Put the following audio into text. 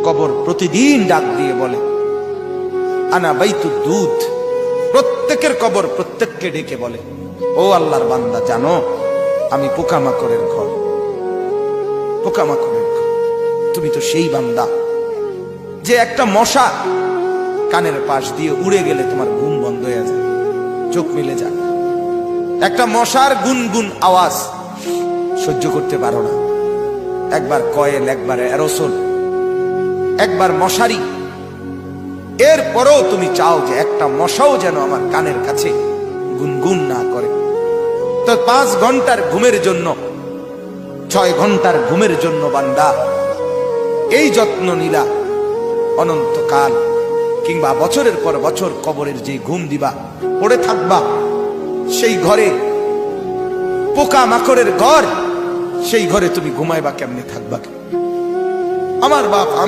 কবর প্রতিদিন ডাক দিয়ে বলে আনা বাইতুদ দুধ। প্রত্যেকের কবর প্রত্যেককে ডেকে বলে, ও আল্লাহর বান্দা, জানো আমি পোকামাকড়ের ঘর, পোকামাকড়ের ঘর। তুমি তো সেই বান্দা যে একটা মশা কানের পাশ দিয়ে উড়ে গেলে তোমার ঘুম বন্ধ হয়ে যায়, চোখ মিলে যায়। একটা মশার গুনগুন আওয়াজ সহ্য করতে পারো না। একবার কয়েল, একবার অ্যারোসোল, একবার মশারি, এরপরও তুমি চাও যে একটা মশাও যেন আমার কানের কাছে গুনগুন না করে। তো 5 ঘন্টার ঘুমের জন্য, 6 ঘন্টার ঘুমের জন্য বান্দা এই যত্ন নিলা, অনন্তকাল কিংবা বছরের পর বছর কবরের যে ঘুম দিবা, পড়ে থাকবা সেই ঘরে, পোকা মাকড়ের ঘর, সেই ঘরে তুমি ঘুমাইবা কেমনে, থাকবা? আমার বাপ, আমি